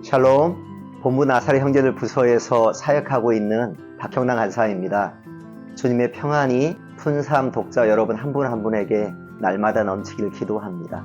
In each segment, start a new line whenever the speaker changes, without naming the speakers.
샬롬, 본부 나사렛 형제들 부서에서 사역하고 있는 박형남 간사입니다. 주님의 평안이 푼삼 독자 여러분 한 분 한 분에게 날마다 넘치길 기도합니다.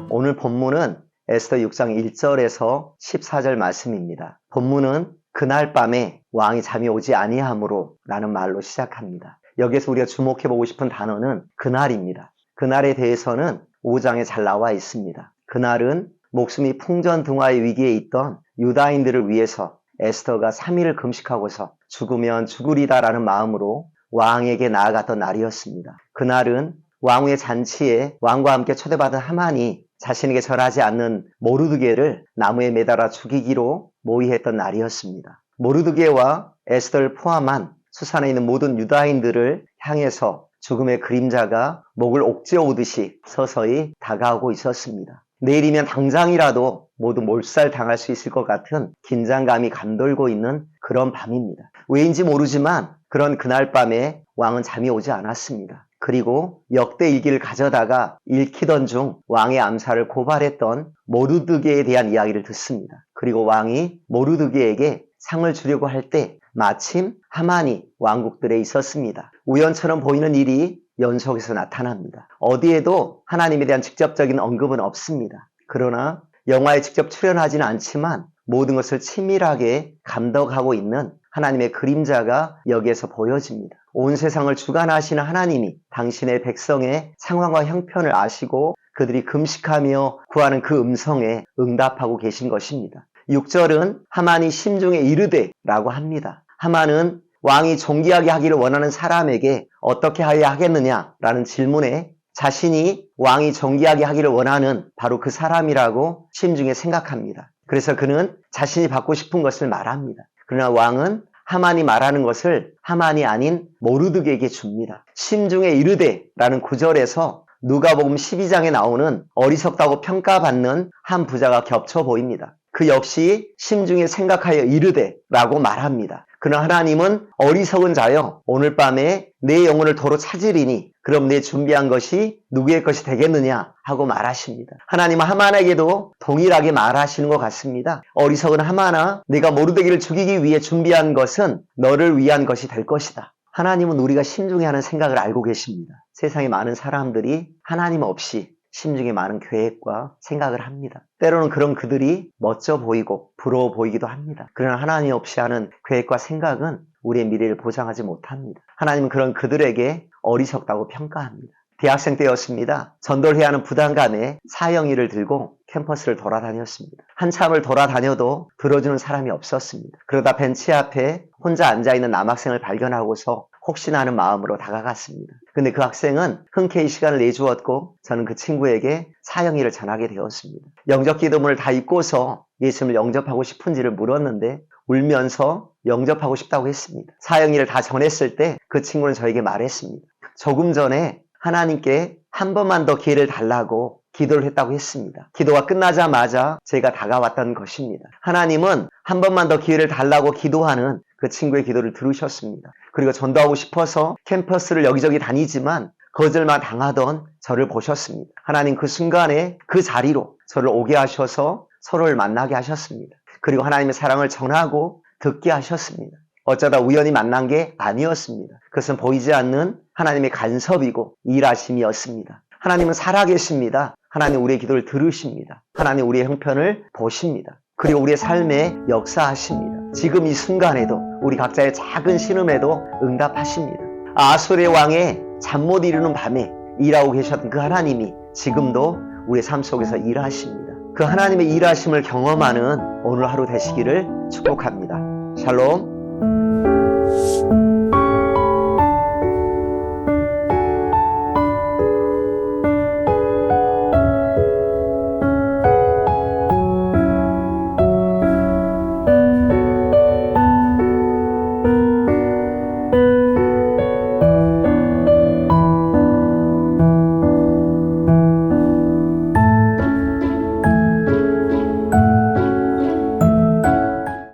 오늘 본문은 에스더 6장 1절에서 14절 말씀입니다. 본문은 그날 밤에 왕이 잠이 오지 아니하므로 라는 말로 시작합니다. 여기서 우리가 주목해보고 싶은 단어는 그날입니다. 그날에 대해서는 5장에 잘 나와 있습니다. 그날은 목숨이 풍전등화의 위기에 있던 유다인들을 위해서 에스더가 3일을 금식하고서 죽으면 죽으리다라는 마음으로 왕에게 나아갔던 날이었습니다. 그날은 왕후의 잔치에 왕과 함께 초대받은 하만이 자신에게 절하지 않는 모르드게를 나무에 매달아 죽이기로 모의했던 날이었습니다. 모르드게와 에스더를 포함한 수산에 있는 모든 유다인들을 향해서 죽음의 그림자가 목을 옥죄오듯이 서서히 다가오고 있었습니다. 내일이면 당장이라도 모두 몰살당할 수 있을 것 같은 긴장감이 감돌고 있는 그런 밤입니다. 왜인지 모르지만 그런 그날 밤에 왕은 잠이 오지 않았습니다. 그리고 역대 일기를 가져다가 읽히던 중 왕의 암살을 고발했던 모르드게에 대한 이야기를 듣습니다. 그리고 왕이 모르드게에게 상을 주려고 할 때 마침 하만이 왕국들에 있었습니다. 우연처럼 보이는 일이 연속해서 나타납니다. 어디에도 하나님에 대한 직접적인 언급은 없습니다. 그러나 영화에 직접 출연하지는 않지만 모든 것을 치밀하게 감독하고 있는 하나님의 그림자가 여기에서 보여집니다. 온 세상을 주관하시는 하나님이 당신의 백성의 상황과 형편을 아시고 그들이 금식하며 구하는 그 음성에 응답하고 계신 것입니다. 6절은 하만이 심중에 이르되 라고 합니다. 하만은 왕이 존귀하게 하기를 원하는 사람에게 어떻게 하여야 하겠느냐라는 질문에 자신이 왕이 존귀하게 하기를 원하는 바로 그 사람이라고 심중에 생각합니다. 그래서 그는 자신이 받고 싶은 것을 말합니다. 그러나 왕은 하만이 말하는 것을 하만이 아닌 모르드게에게 줍니다. 심중에 이르되 라는 구절에서 누가복음 12장에 나오는 어리석다고 평가받는 한 부자가 겹쳐 보입니다. 그 역시 심중에 생각하여 이르되 라고 말합니다. 그러나 하나님은 어리석은 자여 오늘 밤에 내 영혼을 도로 찾으리니 그럼 내 준비한 것이 누구의 것이 되겠느냐 하고 말하십니다. 하나님은 하만에게도 동일하게 말하시는 것 같습니다. 어리석은 하만아, 내가 모르드게를 죽이기 위해 준비한 것은 너를 위한 것이 될 것이다. 하나님은 우리가 심중에 하는 생각을 알고 계십니다. 세상에 많은 사람들이 하나님 없이 심중에 많은 계획과 생각을 합니다. 때로는 그런 그들이 멋져 보이고 부러워 보이기도 합니다. 그러나 하나님 없이 하는 계획과 생각은 우리의 미래를 보장하지 못합니다. 하나님은 그런 그들에게 어리석다고 평가합니다. 대학생 때였습니다. 전도를 해야 하는 부담감에 사형일을 들고 캠퍼스를 돌아다녔습니다. 한참을 돌아다녀도 들어주는 사람이 없었습니다. 그러다 벤치 앞에 혼자 앉아있는 남학생을 발견하고서 혹시나 하는 마음으로 다가갔습니다. 근데 그 학생은 흔쾌히 시간을 내주었고 저는 그 친구에게 사형일을 전하게 되었습니다. 영접 기도문을 다 읽고서 예수님을 영접하고 싶은지를 물었는데 울면서 영접하고 싶다고 했습니다. 사형일을 다 전했을 때 그 친구는 저에게 말했습니다. 조금 전에 하나님께 한 번만 더 기회를 달라고 기도를 했다고 했습니다. 기도가 끝나자마자 제가 다가왔던 것입니다. 하나님은 한 번만 더 기회를 달라고 기도하는 그 친구의 기도를 들으셨습니다. 그리고 전도하고 싶어서 캠퍼스를 여기저기 다니지만 거절만 당하던 저를 보셨습니다. 하나님 그 순간에 그 자리로 저를 오게 하셔서 서로를 만나게 하셨습니다. 그리고 하나님의 사랑을 전하고 듣게 하셨습니다. 어쩌다 우연히 만난 게 아니었습니다. 그것은 보이지 않는 하나님의 간섭이고 일하심이었습니다. 하나님은 살아계십니다. 하나님 우리의 기도를 들으십니다. 하나님 우리의 형편을 보십니다. 그리고 우리의 삶에 역사하십니다. 지금 이 순간에도 우리 각자의 작은 신음에도 응답하십니다. 아수르의 왕의 잠 못 이루는 밤에 일하고 계셨던 그 하나님이 지금도 우리의 삶 속에서 일하십니다. 그 하나님의 일하심을 경험하는 오늘 하루 되시기를 축복합니다. 샬롬.